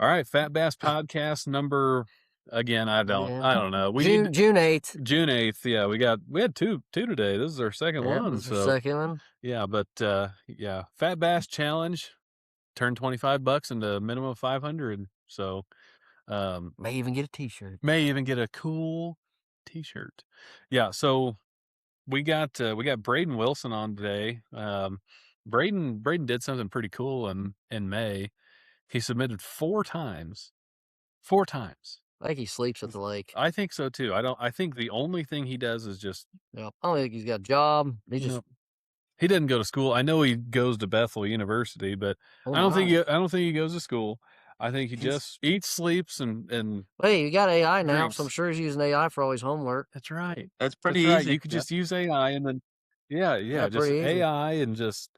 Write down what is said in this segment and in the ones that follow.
All right, Fat Bass Podcast number again. I don't know. We June need June 8th. June 8th. Yeah, we had two today. This is our second Yeah, one. this is our So second one. yeah, but yeah, Fat Bass Challenge. Turn $25 into a minimum of 500. So May even get a T-shirt. may even get a cool T-shirt. Yeah. So we got Brayden Wilson on today. Brayden did something pretty cool in May. He submitted 4 times. 4 times. I think he sleeps at the lake. I think so too. I think the only thing he does is just Yeah, I don't think he's got a job. He just he doesn't go to school. I know he goes to Bethel University, but I don't think he goes to school. I think he just eats, sleeps, and Hey, you got AI now, drinks. so I'm sure he's using AI for all his homework. That's right. That's pretty easy. You could just use AI and then just pretty easy. AI and just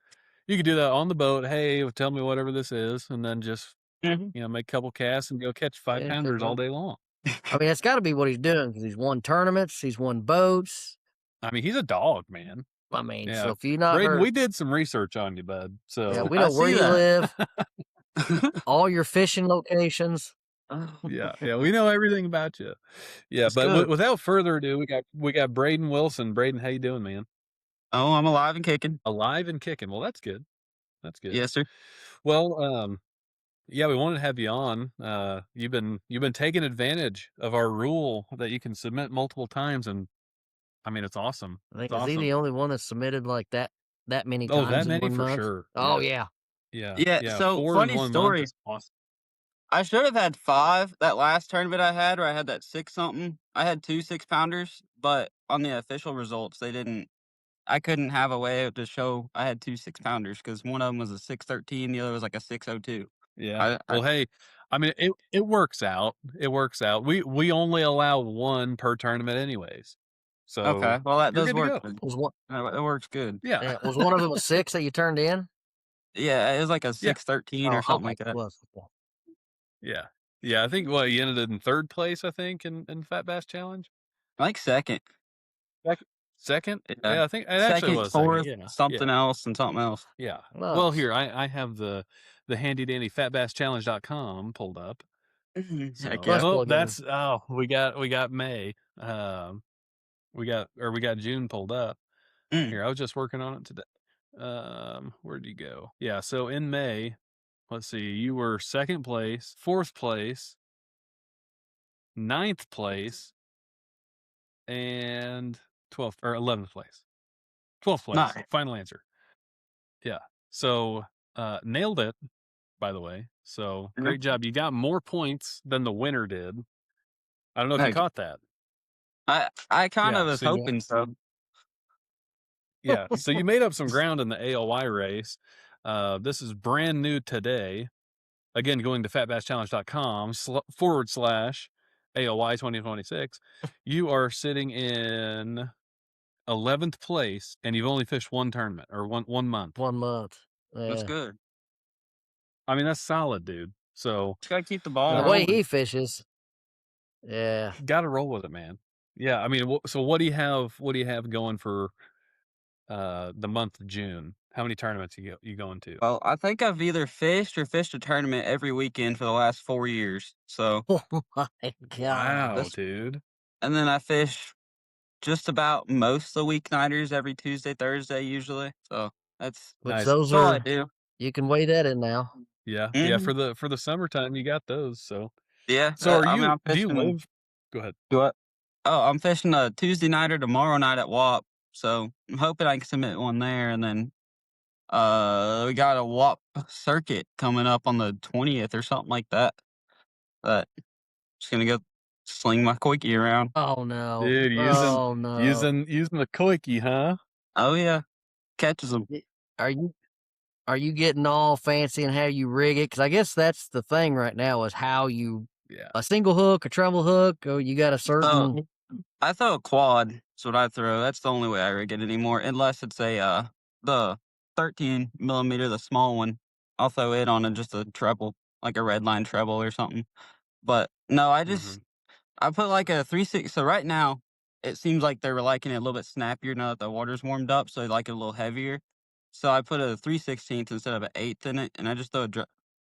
you could do that on the boat. Hey, tell me whatever this is, and then just make a couple casts and go catch 5-pounders all day long. I mean, that's got to be what he's doing because he's won tournaments, he's won boats. I mean, he's a dog, man. I mean, Yeah. so if you're not Brayden, we did some research on you, bud. So yeah, we know where you live, all your fishing locations. yeah, we know everything about you. Yeah, That's but good. without further ado, we got Brayden Wilson. Brayden, how you doing, man? Oh, I'm alive and kicking. Alive and kicking. Well, that's good. That's good. Yes, sir. Well, yeah, we wanted to have you on. You've been taking advantage of our rule that you can submit multiple times, and I mean, it's awesome. I think It's is he awesome. the only one that's submitted like that many Oh, times that in many 1 for month? sure. Oh Yeah. yeah. Yeah, so 4 in funny 1 month story. is awesome. I should have had 5 that last tournament I had where I had that 6 something. I had 2 6-pounders, but on the official results, I couldn't have a way to show I had 2 6-pounders because one of them was a 613, the other was like a 602. Yeah. Well, hey, I mean, it works out. It works out. We only allow 1 per tournament anyways. So Okay, well, that you're does good to work go. good. Was one It works good. Yeah. was one of them a 6 that you turned in? Yeah, it was like a 613 or something like that. Yeah. Yeah, I think you ended in 3rd place, I think, in Fat Bass Challenge? Like 2nd. Second? Yeah. Yeah, I think it actually 2nd, was second. 4th, Yeah. something else and something else. Yeah. Nice. Well, here, I have the handy dandy fatbasschallenge.com pulled up. So, Heck yeah. plug in. we got May. We got June pulled up. Here, I was just working on it today. Where'd you go? Yeah, so in May, let's see, you were 2nd place, 4th place, 9th place, and 12th or 11th place. 12th place. Nice. Final answer. Yeah. So nailed it, by the way. So great job. You got more points than the winner did. I don't know if you caught that. I kind of was hoping so. Yeah. So you made up some ground in the AOY race. This is brand new today. Again, going to fatbasschallenge.com /AOY 2026. You are sitting in 11th place, and you've only fished 1 tournament or one month. 1 month. That's good. I mean, that's solid, dude. So just gotta keep the ball. The way he fishes, yeah, got to roll with it, man. Yeah, I mean, so what do you have? What do you have going for the month of June? How many tournaments you going to? Well, I think I've either fished or fished a tournament every weekend for the last 4 years. So, oh my God. Wow, dude. And then I fish just about most of the weeknighters every Tuesday, Thursday, usually. So that's nice. Those all are I do. You can weigh that in now. Yeah, yeah. For the summertime, you got those. So yeah. So I'm do you live? Go ahead. What? Oh, I'm fishing a Tuesday nighter tomorrow night at WAP. So I'm hoping I can submit one there, and then we got a WAP circuit coming up on the 20th or something like that. But just gonna go sling my koiki around. Oh no, dude! Using the koiki, huh? Oh yeah, catches them. Are you getting all fancy and how you rig it? Because I guess that's the thing right now is how you a single hook, a treble hook, or you got a certain. I throw a quad. That's what I throw. That's the only way I rig it anymore, unless it's the 13 millimeter, the small one. I'll throw it on just a treble, like a red line treble or something. But no, I put like a 3/6. So right now, it seems like they're liking it a little bit snappier now that the water's warmed up, so they like it a little heavier. So I put a 3/16 instead of an 1/8 in it, and I just throw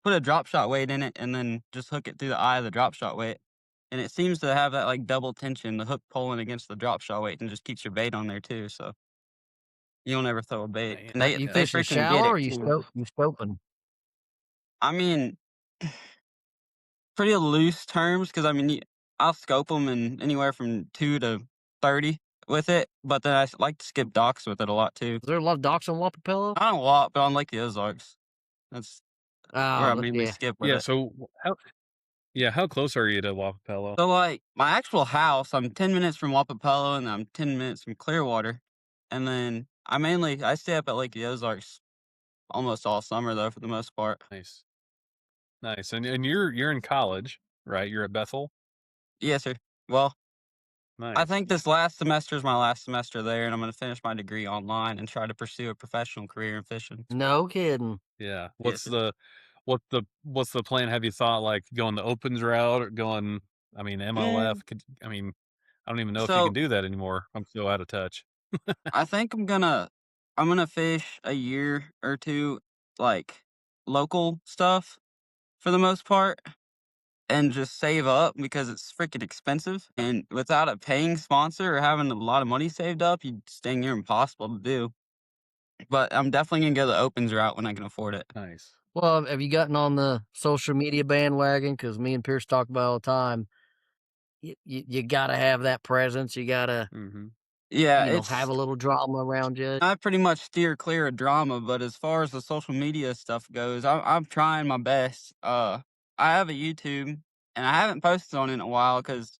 put a drop shot weight in it and then just hook it through the eye of the drop shot weight. And it seems to have that like double tension, the hook pulling against the drop shot weight and just keeps your bait on there too. So you don't ever throw a bait. Man, And Now, they you they fishing freaking get shallow or it too. you scoping? I mean, pretty loose terms because I mean I'll scope them in anywhere from 2 to 30 with it, but then like to skip docks with it a lot too. Is there a lot of docks on Wapapello? Not a lot, but on Lake the Ozarks. That's where I Oh, mainly yeah. skip with yeah. it. So how close are you to Wapapello? So, like, my actual house, I'm 10 minutes from Wapapello, and I'm 10 minutes from Clearwater, and then I stay up at Lake the Ozarks almost all summer, though, for the most part. Nice, nice. And you're in college, right? You're at Bethel. Yes, sir. Well, I Nice. think this last semester is my last semester there, and I'm gonna finish my degree online and try to pursue a professional career in fishing. No kidding. Yeah. Yes, sir. What's the plan? Have you thought like going the opens route or going? I mean, MLF. Mm, I mean, I don't even know if you can so do that anymore. I'm so out of touch. I think I'm gonna fish a year or two, like, local stuff for the most part. And just save up because it's freaking expensive. And without a paying sponsor or having a lot of money saved up, it's dang near impossible to do. But I'm definitely gonna go the opens route when I can afford it. Nice. Well, have you gotten on the social media bandwagon? Because me and Pierce talk about all the time. You got to have that presence. You got to, Mm-hmm. Yeah, have a little drama around you. I pretty much steer clear of drama, but as far as the social media stuff goes, I'm trying my best. I have a YouTube, and I haven't posted on it in a while because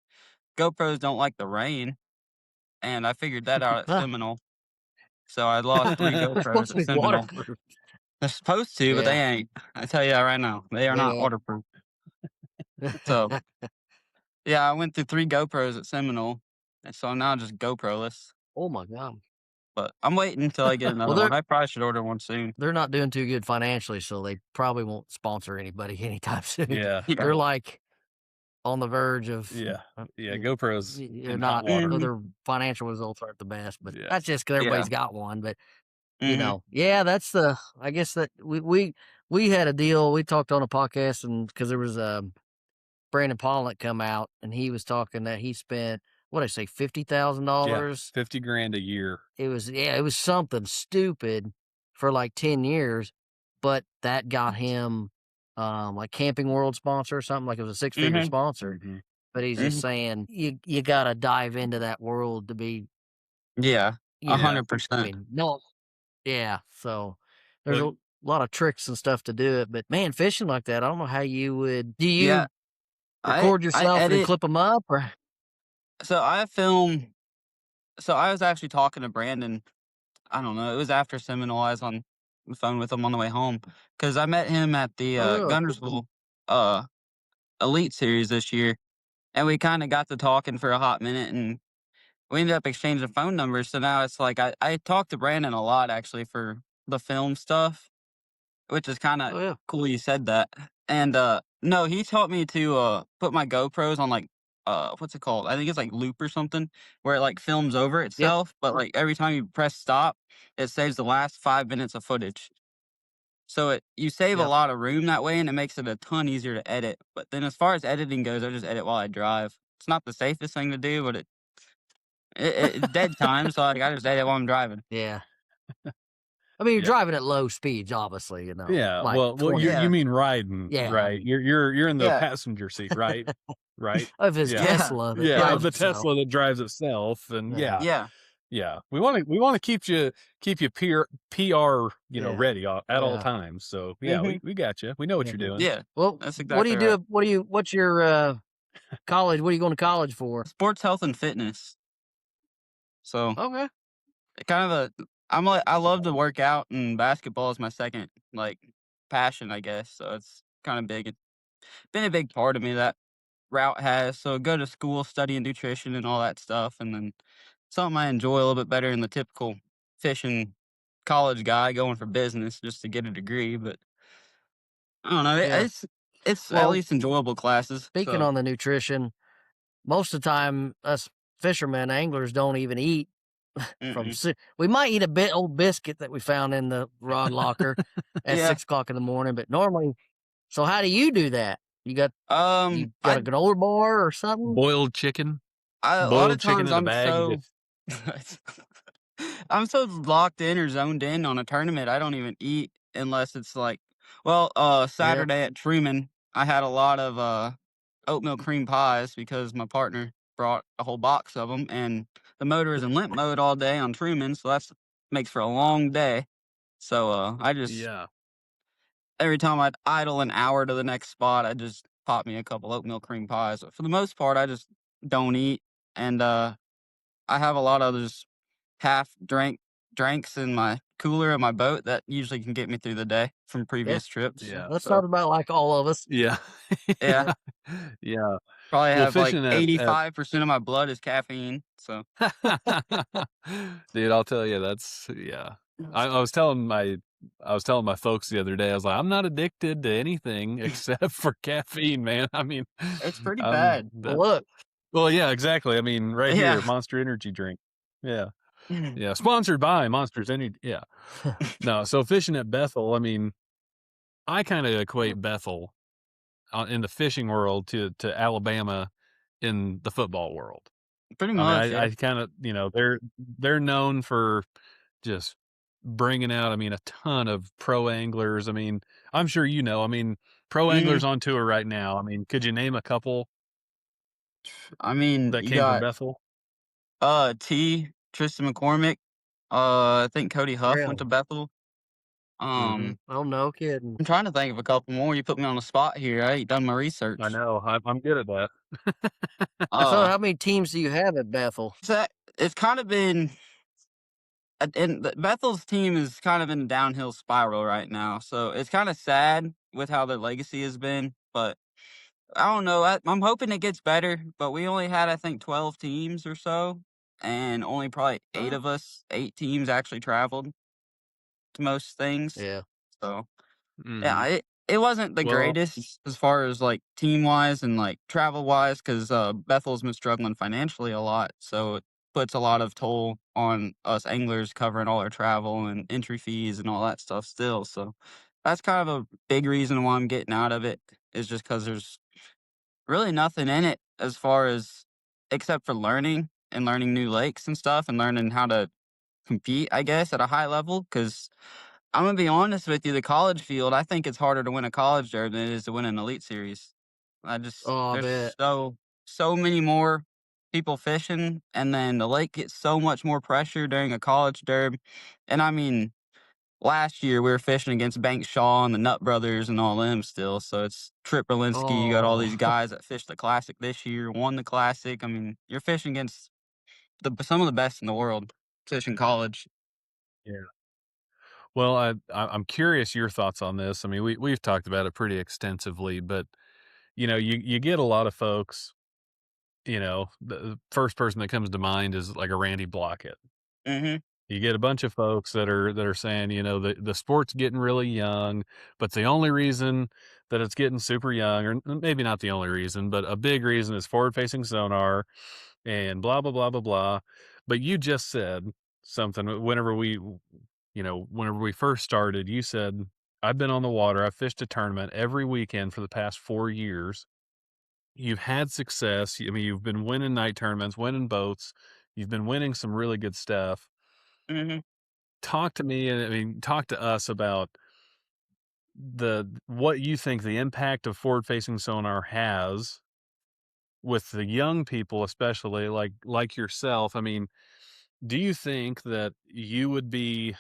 GoPros don't like the rain, and I figured that out at Huh, Seminole. So I lost 3 they're GoPros supposed to at be Seminole. waterproof. They're supposed to, but they Yeah, ain't. I tell you that right now. They are they not ain't. waterproof. So, yeah, I went through 3 GoPros at Seminole, and so I'm now just GoPro-less. Oh my God. But I'm waiting until I get Well, another one. I probably should order one soon. they're not doing too good financially, so they probably won't sponsor anybody anytime soon. Yeah. Yeah. They're like on the verge of Yeah. Yeah. y- GoPros they're in hot not. water. Mhm. Their financial results aren't the best, but Yeah. that's just because Yeah. everybody's got one. But Mhm. yeah, that's the. I guess that we had a deal. We talked on a podcast, and because there was Brandon Pollock come out, and he was talking that he spent what I say Yeah. $50,000. 50 grand a year. It was something stupid for like 10 years, but that got him like Camping World sponsor or something, like it was a six-figure Mhm. sponsor. Mm-hmm. But he's just Mhm. saying you gotta dive into that world to be, Yeah. you know, Yeah. I 100%. mean, no, yeah. So there's Well, a lot of tricks and stuff to do it, but man, fishing like that, I don't know how you would. Do Yeah. you I record I yourself and then edit clip them up, or so I film so I was actually talking to Brandon, I don't know, it was after Seminole. I was on the phone with him on the way home because I met him at the, oh really? Guntersville, uh, Elite Series this year, and we kinda got to talking for a hot minute, and we ended up exchanging phone numbers. So now it's like I talk to Brandon a lot actually for the film stuff, which is kind of Oh yeah, cool you said that. And no, he taught me to put my GoPros on like what's it called? I think it's like loop or something where it like films over yep, itself, but like every time you press stop, it saves the last 5 minutes of footage. So you save a yep, lot of room that way, and it makes it a ton easier to edit. But then as far as editing goes, I just edit while I drive. It's not the safest thing to do, but it's dead time, so, like, I just edit while I'm driving. yeah. I mean, you're yeah. driving at low speeds, obviously, Yeah. like Well, 20. you Yeah. mean riding, Yeah, I right? mean, You're in the Yeah. passenger seat, right? Right? of his Yeah. Yeah. Tesla that Yeah, Yeah. of drives the itself. Tesla that drives itself, and Yeah, yeah, Yeah. yeah. We want to keep you PR, yeah, ready at all yeah, times. So yeah, Mhm. we got you. We know what yeah. you're doing. Yeah. Well, That's what do you exactly right. do? What's your college? What are you going to college for? Sports health and fitness. So, Okay. kind of I love to work out, and basketball is my second, like, passion, I guess, so it's kinda big. It's been a big part of me, that route has. So go to school, studying nutrition and all that stuff, and then something I enjoy a little bit better than the typical fishing college guy going for business just to get a degree, but I don't know, Yeah. it's at Well, least enjoyable classes, speaking so on the nutrition, most of the time us fishermen, anglers don't even eat mm-mm. we might eat a bit old biscuit that we found in the rod locker at Yeah. 6 o'clock in the morning, but normally So how do you do that? You got I a granola bar or something? Boiled chicken, a lot of boiled chicken times in a I'm bag. You so just I'm so locked in or zoned in on a tournament, I don't even eat unless it's like Yeah. Saturday at Truman, I had a lot of, oatmeal cream pies because my partner brought a whole box of them, and the motor is in limp mode all day on Truman, so that's makes for a long day. So, I just yeah, every time I'd idle an hour to the next spot, I just pop me a couple oatmeal cream pies. But for the most part, I just don't eat, and, I have a lot of just drinks in my cooler in my boat that usually can get me through the day from Yeah. previous trips. Yeah. yeah, That So, sounds about like all of us. yeah, yeah, Yeah. yeah. probably Well, have like fishing at 85% of my blood is caffeine. So, dude, I'll tell you, that's yeah. I was telling my folks the other day, I was like, "I'm not addicted to anything except for caffeine, man." I mean, it's pretty I'm bad. Well, that look. well, yeah, exactly. I mean, right here, Yeah. Monster Energy drink. Yeah. Yeah, sponsored by Monsters Energy. Yeah. No, so fishing at Bethel, I mean, I kinda equate Bethel, in the fishing world to Alabama in the football world. Pretty I mean, much, yeah. I kinda they're known for just bringing out, I mean, a ton of pro anglers. I mean, I'm sure you know, I mean, pro Mhm. anglers on tour right now. I mean, could you name a couple I mean, that you came from got, Bethel? Tristan McCormick, I think Cody Huff went to Really? Bethel. Mhm. Oh, no kidding. I'm trying to think of a couple more. You put me on the spot here. I ain't done my I research. know, I'm good at that. So Uh, how many teams do you have at Bethel? so it's kind of been and Bethel's team is kind of in a downhill spiral right now, so it's kind of sad with how their legacy has been. But I don't know. I'm hoping it gets better. But we only had, I think, 12 teams or so, and only probably Huh? 8 teams actually traveled to most things. Yeah. So yeah, Mhm. it wasn't the Well, greatest as far as like team wise and like travel wise because Bethel's been struggling financially a lot, so it puts a lot of toll on us anglers covering all our travel and entry fees and all that stuff still. So that's kind of a big reason why I'm getting out of it is just because there's really nothing in it as far as except for learning and learning new lakes and stuff and learning how to compete, I guess, at a high level. Because I'm gonna be honest with you, the college field, I think it's harder to win a college derby than it is to win an elite series. I just Oh, I bet. there's so many more people fishing, and then the lake gets so much more pressure during a college derby. And I mean, last year we were fishing against Bank Shaw and the Nut Brothers and all them still. So it's Trip Berlinski. You got all Oh, these guys that fished the classic this year, won the classic. I mean, you're fishing against some of the best in the world fishing college. yeah. Well, I'm curious your thoughts on this. I mean, we've talked about it pretty extensively, but, you get a lot of folks, the first person that comes to mind is like a Randy Blockett. Hmm. You get a bunch of folks that are saying, the sport's getting really young, but the only reason that it's getting super young, or maybe not the only reason, but a big reason is forward-facing sonar and blah blah blah blah blah. But you just said something whenever we first started, you said, I've been on the water, I've fished a tournament every weekend for the past 4 years. You've had success. I mean, you've been winning night tournaments, winning boats, you've been winning some really good stuff. Hmm. Talk to me, and I mean, talk to us about the what you think the impact of forward-facing sonar has with the young people, especially like yourself. I mean, do you think that you would be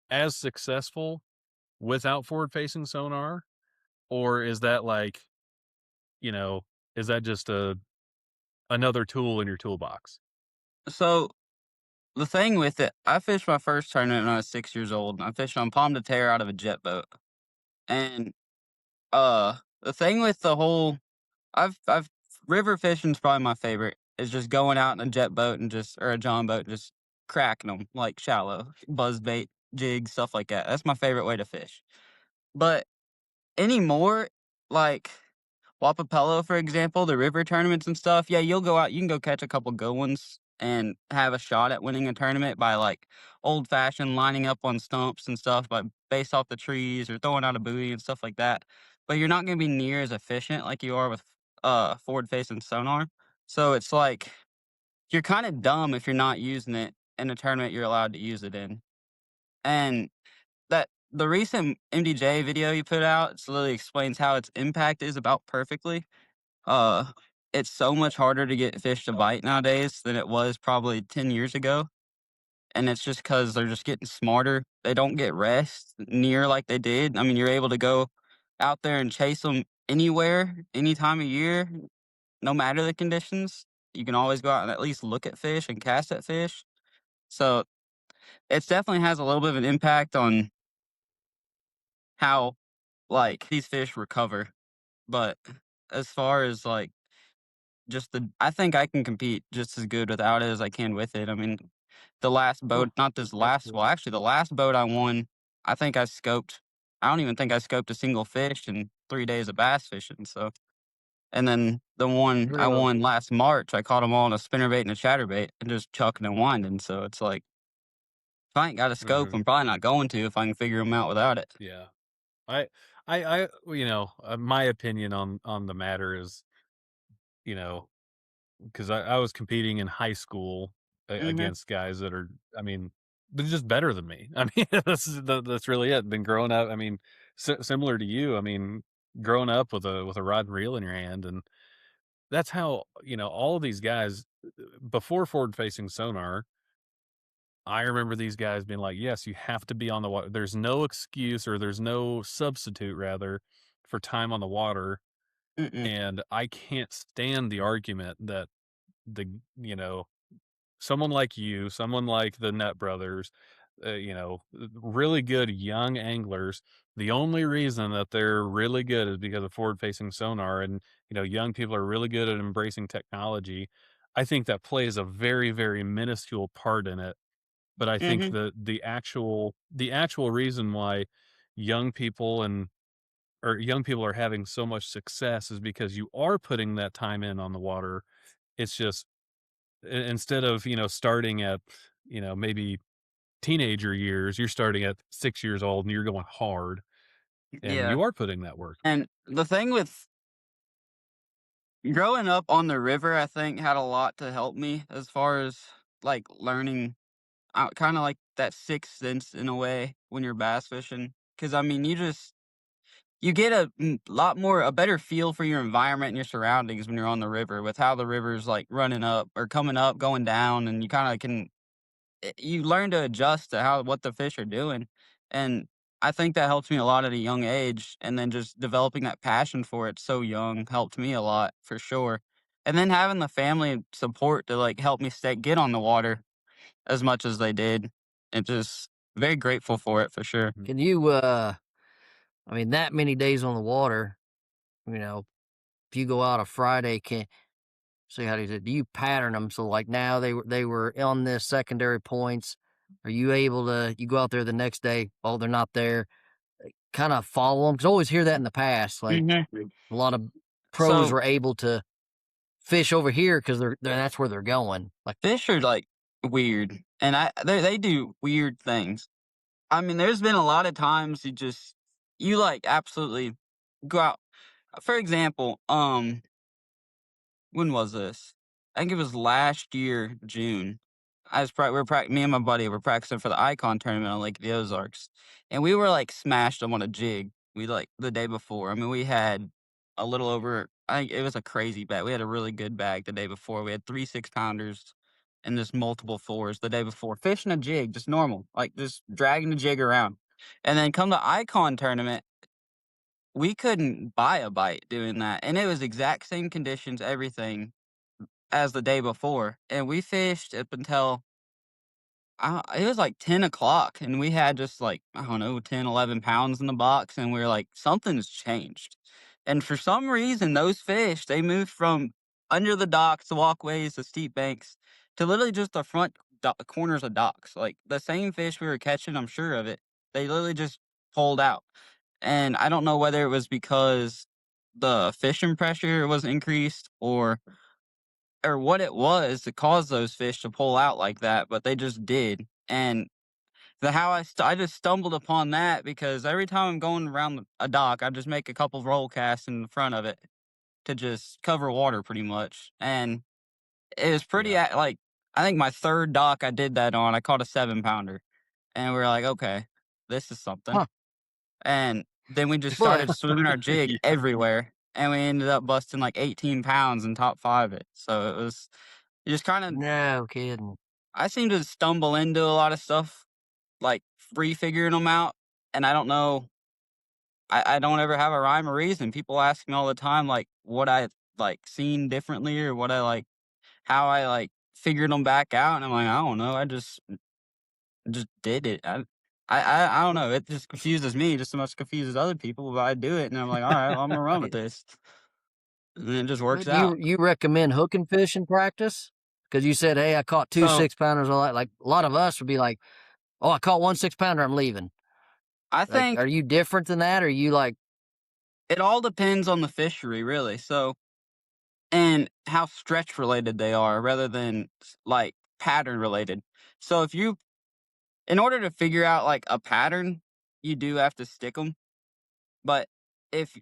as successful without forward-facing sonar, or is that like, you know, is that just another tool in your toolbox? So the thing with it, I fished my first tournament when I was 6 years old. I fished on Palm de Terre out of a jet boat, and the thing with the whole, I've river fishing's probably my favorite. Is just going out in a jet boat and just or a john boat, and just cracking them like shallow buzz bait, jigs, stuff like that. That's my favorite way to fish. But anymore, like Wapapello, for example, the river tournaments and stuff, yeah, you'll go out, you can go catch a couple good ones and have a shot at winning a tournament by like old fashioned lining up on stumps and stuff, but based off the trees or throwing out a buoy and stuff like that. but you're not gonna be near as efficient like you are with, forward-facing sonar. So it's like, you're kinda dumb if you're not using it in a tournament you're allowed to use it in. And that the recent MDJ video you put out, it literally explains how its impact is about perfectly. Uh, it's so much harder to get fish to bite nowadays than it was probably 10 years ago, and it's just because 'cause they're just getting smarter. They don't get rest near like they did. I mean, you're able to go out there and chase them anywhere, any time of year, no matter the conditions. You can always go out and at least look at fish and cast at fish. So, it's definitely has a little bit of an impact on how, like, these fish recover. But as far as, like, just the I think I can compete just as good without it as I can with it. I mean, the last boat Well, not this that's last cool. well, actually, the last boat I won, I think I don't even think I scoped a single fish in 3 days of bass fishing, so and then the one I Really? won last March, I caught them all on a spinnerbait and a chatterbait and just chucking and winding, so it's like, if I ain't got a scope, Mhm. I'm probably not going to if I can figure them out without it. Yeah. I my opinion on the matter is, you know, 'cause I was competing in high school Mhm, against guys that are, I mean, they're just better than me. I mean, that's really it. Been growing up, I mean, similar to you, I mean, growing up with a rod and reel in your hand, and that's how, all of these guys before forward facing sonar, I remember these guys being like, "Yes, you have to be on the water. There's no excuse, or there's no substitute rather for time on the water." mm-mm, And I can't stand the argument that the you know someone like you, someone like the Nut Brothers, really good young anglers, the only reason that they're really good is because of forward-facing sonar, and, young people are really good at embracing technology. I think that plays a very, very minuscule part in it, but I think mhm, the actual reason why young people and or young people are having so much success is because you are putting that time in on the water. It's just instead of, starting at, maybe teenager years, you're starting at 6 years old and you're going hard, and yeah, you are putting that work. and the thing with growing up on the river, I think, had a lot to help me as far as, like, learning, kinda like that sixth sense in a way when you're bass fishing. Because I mean, you get a better feel for your environment and your surroundings when you're on the river with how the river's, like, running up or coming up, going down, and you kinda can you learn to adjust to how what the fish are doing, and I think that helps me a lot at a young age, and then just developing that passion for it so young helped me a lot for sure, and then having the family support to, like, help me stay get on the water as much as they did, and just very grateful for it for sure. Mhm. Can you, I mean, that many days on the water, you know, if you go out a Friday, can see how do you pattern them? So like now they were on this secondary points. Are you able to, you go out there the next day, oh, they're not there, kind of follow them? 'Cause I always hear that in the past, like Mhm. a lot of pros So, were able to fish over here because they're that's where they're going. Like, fish are, like, weird, and they do weird things. I mean, there's been a lot of times you, like, absolutely go out for example, when was this? I think it was last year, June. I was prac we were prac me and my buddy were practicing for the Icon tournament on Lake of the Ozarks, and we were, like, smashed 'em on a jig. We, like the day before. I mean, we had a little over I think it was a crazy bag. We had a really good bag the day before. We had 3 6-pounders and just multiple fours the day before. Fishing a jig, just normal, like, just dragging the jig around. And then come the Icon tournament, we couldn't buy a bite doing that, and it was exact same conditions, everything, as the day before, and we fished up until, it was like 10 o'clock, and we had just, like, I don't know, 10, 11 pounds in the box, and we were like, "Something's changed." And for some reason, those fish, they moved from under the docks, the walkways, the steep banks, to literally just the front corners of docks. Like, the same fish we were catching, I'm sure of it, they literally just pulled out. And I don't know whether it was because the fishing pressure was increased or what it was that caused those fish to pull out like that, but they just did. And the how I just stumbled upon that because every time I'm going around a dock, I just make a couple roll casts in the front of it to just cover water pretty much, and it was pretty Yeah. like, I think my 3rd dock I did that on, I caught a 7-pounder, and we were like, "Okay, this is something." Huh. And then we just But started swimming our jig Yeah. everywhere, and we ended up busting like 18 pounds and top 5 it. So it was you just kinda no kidding. I seem to stumble into a lot of stuff, like, free figuring them out, and I don't know I don't ever have a rhyme or reason. People ask me all the time, like, what I, like, seen differently or what I, like how I, like, figured them back out, and I'm like, "I don't know, I just did it." I don't know, it just confuses me just as much as confuses other people, but I do it, and I'm like, "Alright, well, Imma run with this." And it just works But you out. you recommend hooking fish in practice? Because you said, "Hey, I caught 2 So, 6-pounders," all that. Like, a lot of us would be like, "Oh, I caught 1 6-pounder, I'm leaving." I Like, think are you different than that? Or are you like, it all depends on the fishery, really, so and how stretch related they are rather than, like, pattern related. So if you in order to figure out, like, a pattern, you do have to stick them. But if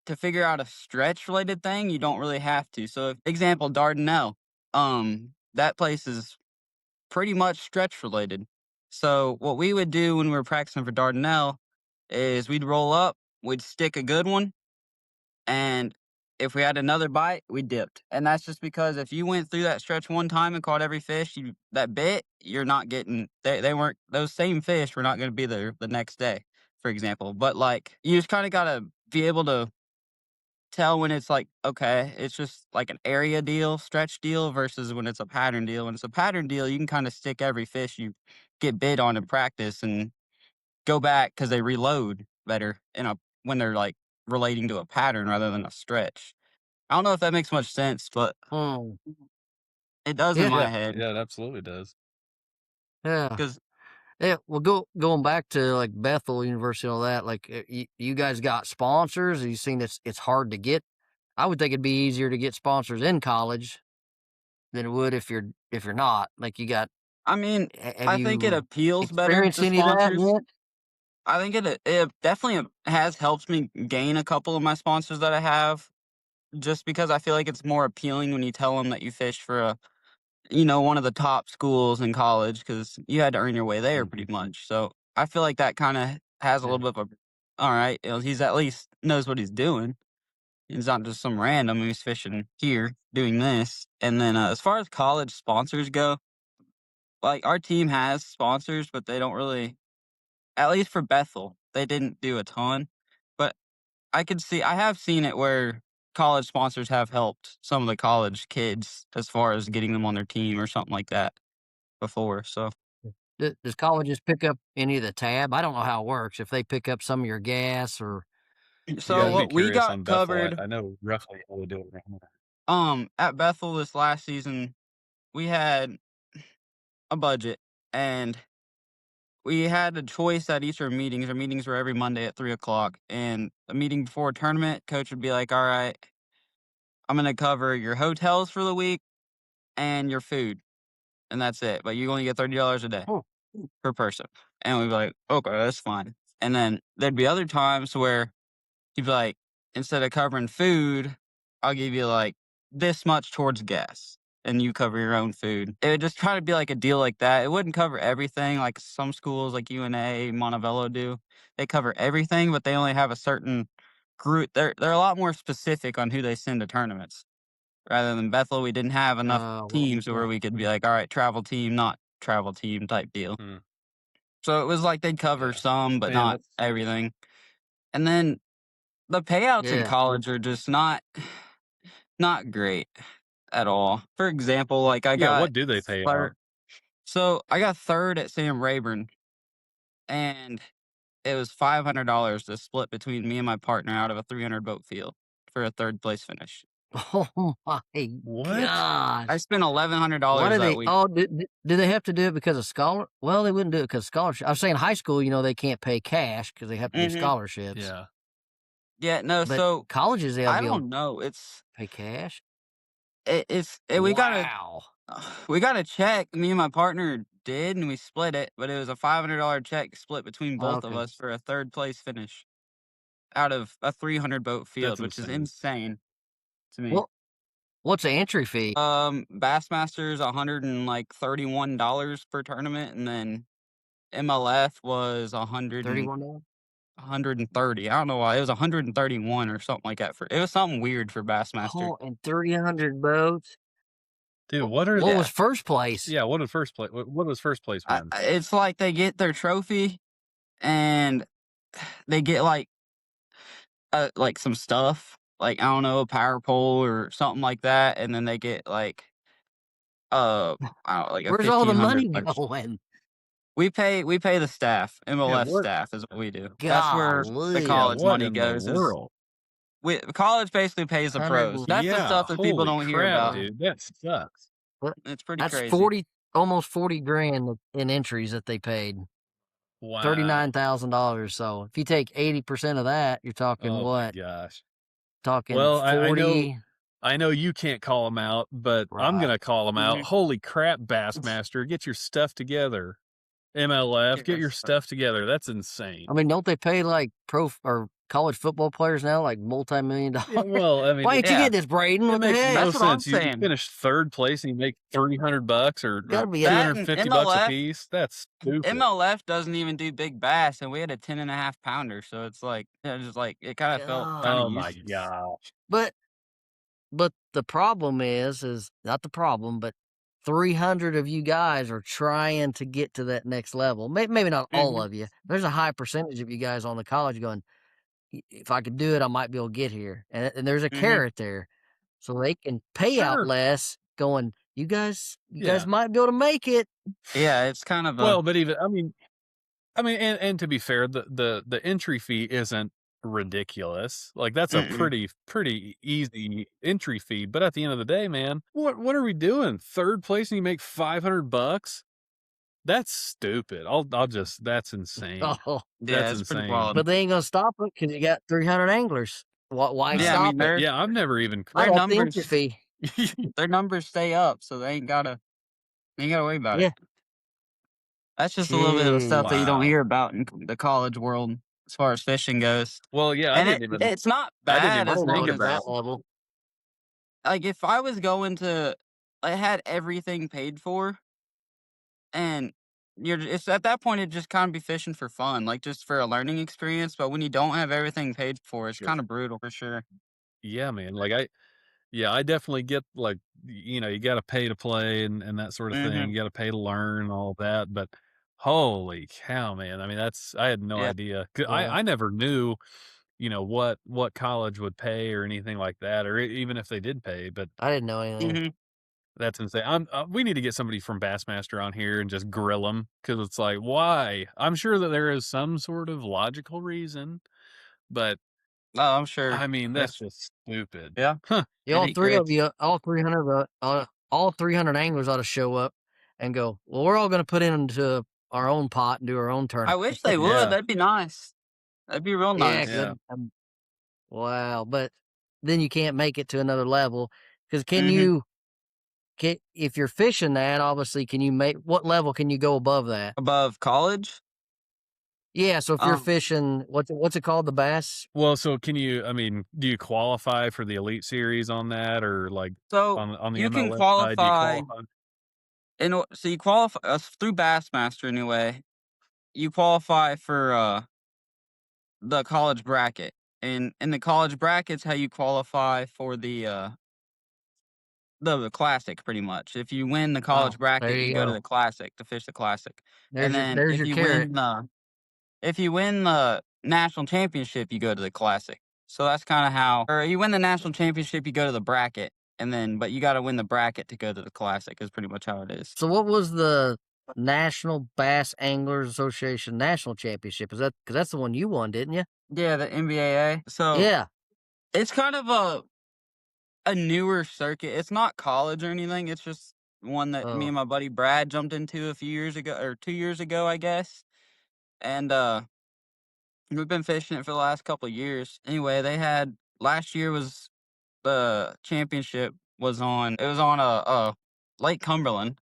to figure out a stretch related thing, you don't really have to. So, if example, Dardanelle, that place is pretty much stretch related. So, what we would do when we were practicing for Dardanelle is we'd roll up, we'd stick a good one, and if we had another bite, we dipped. And that's just because if you went through that stretch one time and caught every fish you that bit, you're not getting they weren't those same fish were not going to be there the next day, for example. But like you just kind of got to be able to tell when it's like, okay, it's just like an area deal, stretch deal versus when it's a pattern deal. When it's a pattern deal, you can kind of stick every fish you get bit on in practice and go back because they reload better in a when they're like relating to a pattern rather than a stretch. I don't know if that makes much sense, but "Hmm, it does in yeah, my Yeah. head. Yeah, it absolutely does. yeah." Because Yeah, well, going back to, like, Bethel University and all that, like, you guys got sponsors? You seen it's hard to get? I would think it'd be easier to get sponsors in college than it would if you're not. Like, you got I mean, have I think it you appeals better experienced to any of that sponsors. yet? I think it definitely has helped me gain a couple of my sponsors that I have, just because I feel like it's more appealing when you tell them that you fish for one of the top schools in college because you had to earn your way there Mhm. pretty much. So I feel like that kind of has a Yeah. little bit of a, all right, he's at least knows what he's doing. He's not just some random who's fishing here doing this. And then as far as college sponsors go, like our team has sponsors, but they don't really, at least for Bethel, they didn't do a ton. But I have seen it where college sponsors have helped some of the college kids as far as getting them on their team or something like that before. So, Does colleges pick up any of the tab? I don't know how it works, if they pick up some of your gas or Yeah, so I'd be what we curious got on Bethel. I covered, I know roughly how they do it around there. at Bethel this last season, we had a budget and we had a choice at each of our meetings. Our meetings were every Monday at 3 o'clock. And a meeting before a tournament, coach would be like, all right, I'm going to cover your hotels for the week and your food. And that's it. But you only get $30 a day oh, per person. And we'd be like, okay, that's fine. And then there'd be other times where he'd be like, instead of covering food, I'll give you like this much towards gas and you cover your own food. It would just try to be like a deal like that. It wouldn't cover everything like some schools like UNA, Montevallo do. They cover everything, but they only have a certain group. They're a lot more specific on who they send to tournaments. Rather than Bethel, we didn't have enough well, teams where yeah, we could be like, all right, travel team, not travel team type deal. Mm, So it was like they'd cover yeah. some, but Man, not that's everything. And then the payouts in yeah. college are just not great at all. For example, like I yeah, got what do they pay out? third I got 3rd at Sam Rayburn, and it was $500 to split between me and my partner out of a 300 boat field for a 3rd place finish. Oh my What? I gosh. spent Why $1,100 do that they week. oh, do they have to do it because of well, they wouldn't do it because scholarship. I was saying high school, they can't pay cash because they have to do Mhm. scholarships, Yeah. Yeah, no, but so colleges, they'll I be able to don't know. pay cash? We got Wow. We got a check, me and my partner did, and we split it, but it was a $500 check split between both of Okay. us for a 3rd place finish out of a 300 boat field, That's which is insane. insane to me. Well, what's the entry fee? Bassmasters $131 per tournament, and then MLF was 31. 130. I don't know why. It was 131 or something like that. It was something weird for Bassmaster. Oh, and 300 boats. Dude, Wh- what are What Yeah. was first place? yeah, what did first place what does first place win? It's like they get their trophy and they get like some stuff, like I don't know, a power pole or something like that, and then they get I don't know, like a Where's all the money $1,500. going? We pay the staff, Yeah, MLF what staff is what we do. That's where the Golly. yeah, college what money in the goes. Is world? college basically pays the 100 pros. and That's the Yeah, stuff that people holy don't hear crap, about. wow. dude, that sucks. What? It's pretty That's crazy. 40, almost 40 grand in entries that they paid. Wow. $39,000. So if you take 80% of that, you're talking Oh my what? gosh. Talking Well, $40. I know you can't call them out, but I'm Right. gonna call them out. Mhm. Holy crap, Bassmaster, get your stuff together. MLF, get your Yes. stuff together. That's insane. I mean, don't they pay like or college football players now like multi-million Yeah, dollars? well, I mean, Why ain't you Yeah. get this, Brayden? it What the makes no heck? That's what I'm sense. You saying. finish 3rd place and you make $300 or Gotta be That and $250 a MLF piece. That's stupid. MLF doesn't even do big bass, and we had a 10.5 pounder, so it's like, just like it kind of felt kind of Oh my useless. gosh. But the problem is not the problem, but 300 of you guys are trying to get to that next level. Maybe not all Mhm. of you. There's a high percentage of you guys on the college going, If I could do it, I might be able to get here." And there's a Mhm. carrot there. So they can pay out Sure. less going, you guys Yeah. might be able to make it. Yeah, it's kind of Well, but even and to be fair, the entry fee isn't ridiculous. Like that's a mm-mm. pretty easy entry fee. But at the end of the day, man, what are we doing? 3rd place and you make $500? That's stupid. That's insane. Oh, Yeah, That's it's pretty insane. wild. but they ain't gonna stop it because you got 300 anglers. Why Yeah, I stop mean it? Yeah, I've never even I'd their up the entry numbers fee. their numbers stay up, so they ain't gotta worry about Yeah. it. That's just a little bit of the stuff that you Jeez. don't Wow. hear about in the college world as far as fishing goes. Well, yeah, And it's not I didn't bad even I as didn't know long think it was about that as level. like if I was going to I had everything paid for and it's at that point it just kind of be fishing for fun, like just for a learning experience. But when you don't have everything paid for, it's sure. kind of brutal for sure. Yeah, man. I definitely get like you got to pay to play and that sort of thing. Hmm. You got to pay to learn and all that. But holy cow, man! I mean, I had no Yeah. idea. Yeah. I never knew what college would pay or anything like that, or even if they did pay. But I didn't know anything. Hmm. that's insane. We need to get somebody from Bassmaster on here and just grill them because it's like, why? I'm sure that there is some sort of logical reason, but Oh, I'm sure. I mean, Yeah. that's just stupid. Yeah. Huh. Yeah, It'd all be three great. of you, all 300 anglers ought to show up and go, well, we're all going to put into our own pot and do our own I tournament. wish they would. Yeah. That'd be nice. That'd be real Yeah, nice. Yeah. good. Wow. But then you can't make it to another level because Hmm. if you're fishing that, obviously, what level can you go above that? Above college. Yeah. So if you're Um. fishing, what's it called? The bass? Well, so do you qualify for the elite series on that or like So on the you can MLS side, do you qualify qualify? so you qualify through Bassmaster anyway. You qualify for the college bracket, and in the college bracket's how you qualify for the classic. Pretty much, if you win the college Oh, there bracket, you you go to go. the classic to fish the classic, and then There's your carrot. if you win the national championship, you go to the classic. So that's kind of how, or you win the national championship, you go to the bracket, and then but you got to win the bracket to go to the classic. Is pretty much how it is. So what was the National Bass Anglers Association National Championship? Is that because that's the one you won, didn't you? Yeah, the NBAA. So Yeah. it's kind of a newer circuit. It's not college or anything. It's just one that me Oh, and my buddy Brad jumped into a few years ago or 2 years ago, I guess. And we've been fishing it for the last couple of years. Anyway, they had last year was the championship was on. It was on a Lake Cumberland,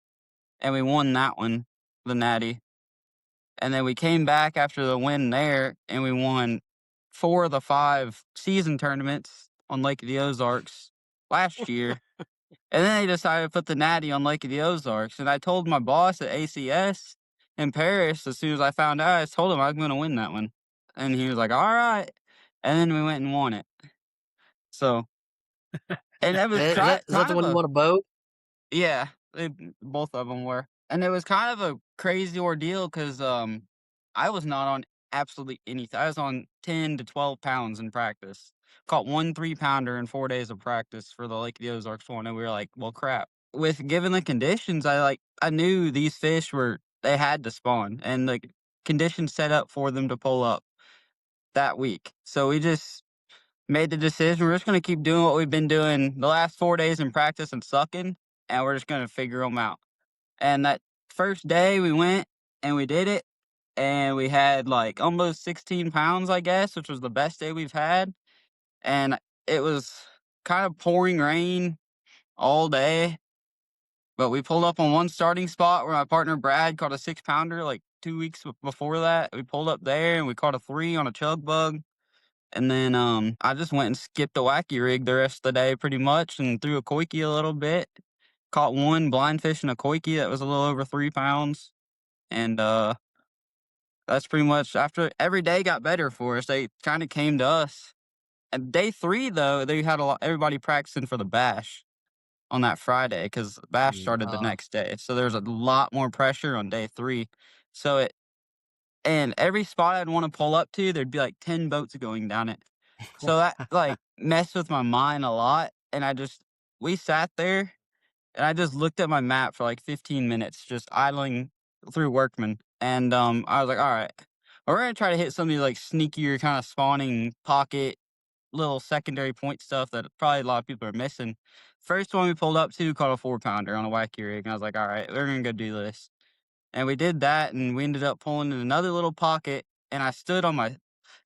and we won that one, the Natty. And then we came back after the win there, and we won 4 of the 5 season tournaments on Lake of the Ozarks last year. And then they decided to put the Natty on Lake of the Ozarks. And I told my boss at ACS in Paris, as soon as I found out, I told him I was going to win that one. And he was like, all right. And then we went and won it. So, and it was Is that kind the of one you a, want a boat? yeah, both of them were. And it was kind of a crazy ordeal because I was not on absolutely anything. I was on 10 to 12 pounds in practice. Caught 1 3-pounder in 4 days of practice for the Lake of the Ozarks one, and we were like, well, crap. With given the conditions, I knew these fish they had to spawn, and the conditions set up for them to pull up that week. So we just made the decision we're just going to keep doing what we've been doing the last 4 days in practice and sucking, and we're just going to figure them out. And that first day we went and we did it, and we had like almost 16 pounds, I guess, which was the best day we've had. And it was kind of pouring rain all day, but we pulled up on one starting spot where my partner Brad caught a 6-pounder like 2 weeks before that. We pulled up there and we caught a 3 on a chug bug. And then I just went and skipped a wacky rig the rest of the day pretty much and threw a koiki a little bit. Caught one blind fish in a koiki that was a little over 3 pounds. And that's pretty much after every day got better for us. They kind of came to us. And day 3, though, they had everybody practicing for the bash on that Friday because bash started the Uh, next day. So there's a lot more pressure on day 3. So and every spot I'd want to pull up to, there'd be like 10 boats going down it. So that like messed with my mind a lot. And we sat there and I just looked at my map for like 15 minutes, just idling through Workman. And I was like, all right, we're going to try to hit some of these like sneakier kind of spawning pocket, little secondary point stuff that probably a lot of people are missing. First one we pulled up to caught a 4-pounder on a wacky rig. And I was like, all right, we're going to go do this. And we did that, and we ended up pulling in another little pocket. And I stood on the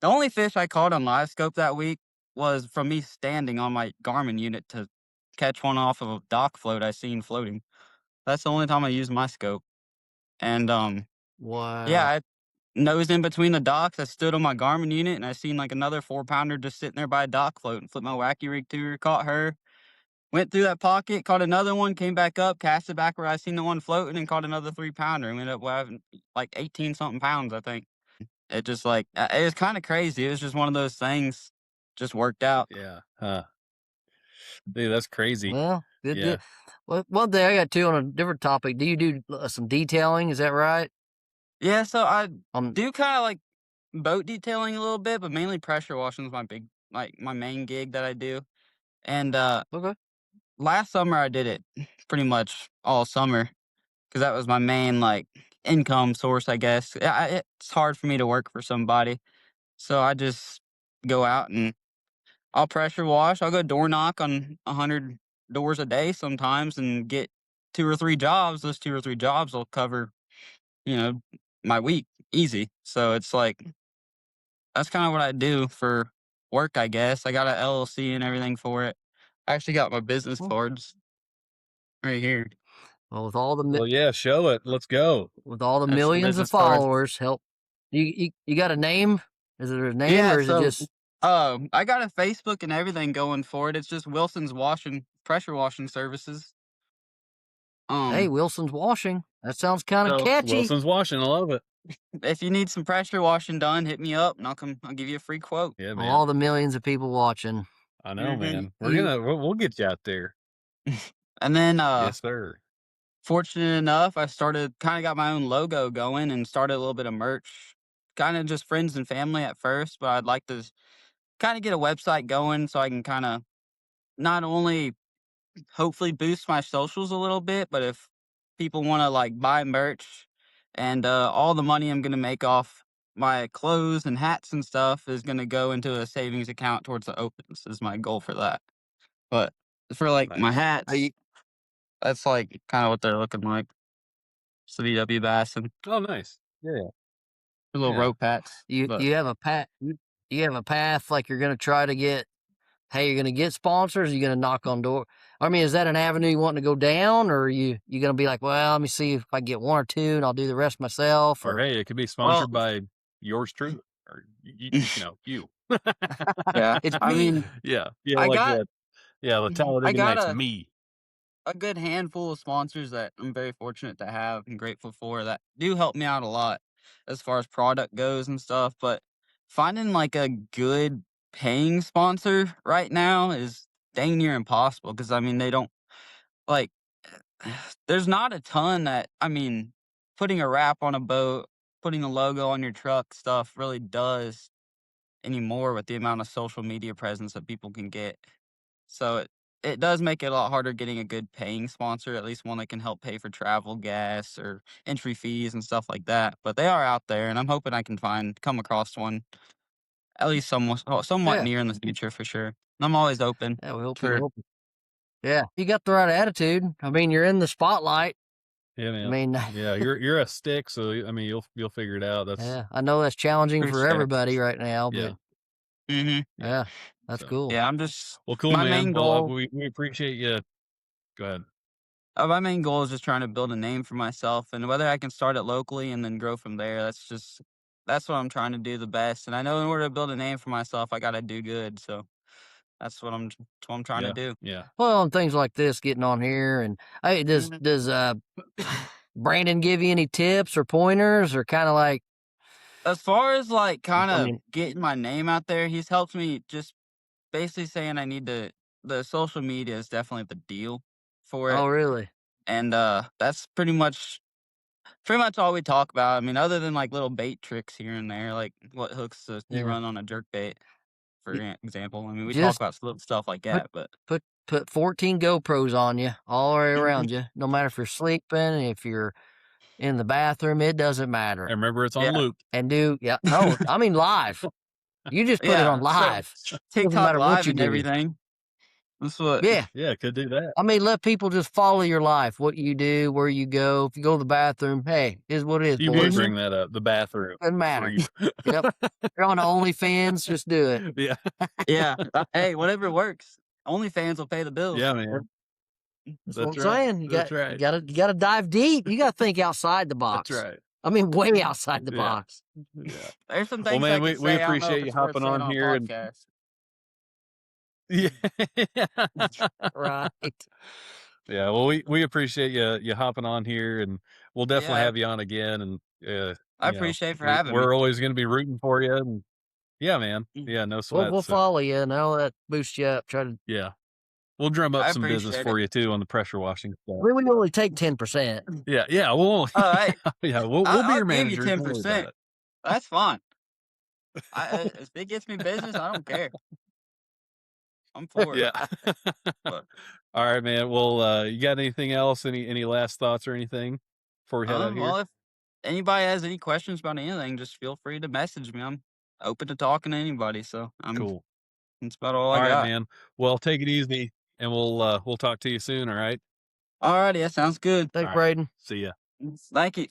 only fish I caught on live scope that week was from me standing on my Garmin unit to catch one off of a dock float I seen floating. That's the only time I used my scope. And yeah, wow. I nosed in between the docks. I stood on my Garmin unit, and I seen like another 4-pounder just sitting there by a dock float, and flipped my wacky rig to her, caught her. Went through that pocket, caught another one, came back up, cast it back where I seen the one floating, and caught another 3-pounder. And we ended up having like 18 something pounds, I think. It just like it was kind of crazy. It was just one of those things, just worked out. Yeah. Huh. Dude, that's crazy. Well, good. Yeah. Well, one thing I got too on a different topic. Do you do some detailing? Is that right? Yeah, so I Um. do kind of like boat detailing a little bit, but mainly pressure washing is my main gig that I do. And Okay. last summer I did it pretty much all summer because that was my main like income source, I guess. It's hard for me to work for somebody. So I just go out and I'll pressure wash. I'll go door knock on 100 doors a day sometimes and get 2 or 3 jobs. Those 2 or 3 jobs will cover, you know, my week easy. So it's like that's kind of what I do for work, I guess. I got a LLC and everything for it. I actually got my business Well, cards right here. well, Well, yeah, show it. Let's go. with all the That's some millions of business cards. followers, help. You got a name? Is there a name Yeah, or is it so just I got a Facebook and everything going for it. It's just Wilson's pressure washing services. hey, Um Wilson's Washing? That sounds kind of so catchy. Wilson's washing. I love it. if you need some pressure washing done, hit me up and I'll give you a free quote. Yeah, Well, man. all the millions of people watching. I know, Mhm. man. You We'll get you out there. And then Yes, sir. fortunate enough, I started kind of got my own logo going and started a little bit of merch. Kind of just friends and family at first, but I'd like to kind of get a website going so I can kind of not only hopefully boost my socials a little bit, but if people want to like buy merch and all the money I'm going to make off my clothes and hats and stuff is going to go into a savings account towards the opens is my goal for that. But for like my Nice. are you hats, that's like kind of what they're looking like. So VW Bass and Oh, nice. Yeah. little Yeah. rope hats. But you have a path like you're gonna try to get hey, you're gonna get sponsors? Are you gonna knock on door? I mean, is that an avenue you want to go down, or are you gonna be like, well, let me see if I get one or two, and I'll do the rest myself? Or Or hey, it could be Well, sponsored by yours truly, or you. yeah. it's I me. mean, Yeah, I like got that. Yeah, the I Talladega got Nights, me. a good handful of sponsors that I'm very fortunate to have and grateful for that do help me out a lot as far as product goes and stuff. But finding like a good paying sponsor right now is dang near impossible because I mean, they don't like, there's not a ton that, I mean, putting a wrap on a boat, putting a logo on your truck stuff really does anymore with the amount of social media presence that people can get. So it does make it a lot harder getting a good paying sponsor, at least one that can help pay for travel, gas, or entry fees and stuff like that. But they are out there, and I'm hoping I can come across one at least somewhat Yeah, near in the future for sure. I'm always open yeah. We hope you for. hope. Yeah, you got the right attitude. I mean, you're in the spotlight. Yeah, I man. mean, Yeah, you're a stick, so I mean, you'll figure it out. That's yeah, I know that's challenging for Appreciate it. everybody right now, yeah, but Hmm. yeah. yeah, that's So, cool. Yeah, I'm just well, cool, my man. main Well, goal. we appreciate you. Go ahead. My main goal is just trying to build a name for myself, and whether I can start it locally and then grow from there. That's what I'm trying to do the best. And I know in order to build a name for myself, I got to do good. So that's what I'm trying to Yeah, do. yeah. Well, and things like this, getting on here, and hey, Mhm. does Brandon give you any tips or pointers, or kind of like, As far as like kind I of mean, getting my name out there, he's helped me just basically saying I need to. The social media is definitely the deal for it, oh really? and that's pretty much all we talk about. I mean, other than like little bait tricks here and there, like what hooks does he Yeah, run on a jerk bait, for Y- example. I mean, we talk just about little stuff like put that, but put 14 GoPros on you all the way Mhm. around you. No matter if you're sleeping, if you're in the bathroom, it doesn't matter. And remember, it's on Yeah, loop. And yeah. Oh, I mean live. You just put it on yeah. So live. Doesn't TikTok matter what Live you and do. everything. That's what. Yeah. Yeah, could do that. I mean, let people just follow your life, what you do, where you go. If you go to the bathroom, hey, is what it is, You would boys. Hmm. bring that up. The bathroom Doesn't for matter. you. Yep. You're on OnlyFans, just do it. Yeah, Yeah. Hey, whatever works. OnlyFans will pay the bills. yeah, man. That's what That's I'm right. saying. That's right. You gotta dive deep. You gotta think outside the That's box. right. I mean, way outside the Yeah, box. yeah. There's some Well, things I man, could we say. I don't know if appreciate you it's worth hopping saying on on a here and podcast. yeah. Right. Yeah, well, we appreciate you hopping on here, and we'll definitely Yeah, have you on again. And I appreciate for having me. we're always going to be rooting for you. And yeah, man. Mm. Yeah, no sweat. We'll So follow you and all that boosts you up. Try to yeah, we'll drum up I some business appreciate it. for you too on the pressure washing stuff. we only take 10%. Yeah, yeah. Well, All right, yeah, we'll be I'll your give you managers. Don't worry about 10%. it. That's fine. If it gets me business, I don't care. I'm for it. Yeah. But All right, man. Well, you got anything else? Any last thoughts or anything before we head out here? well, if anybody has any questions about anything, just feel free to message me. I'm open to talking to anybody. So Cool. that's about all I All right, got. man. Well, take it easy, and we'll talk to you soon. All right. Alrighty, that sounds good. All Thanks, right. Brayden. See ya. Thank you.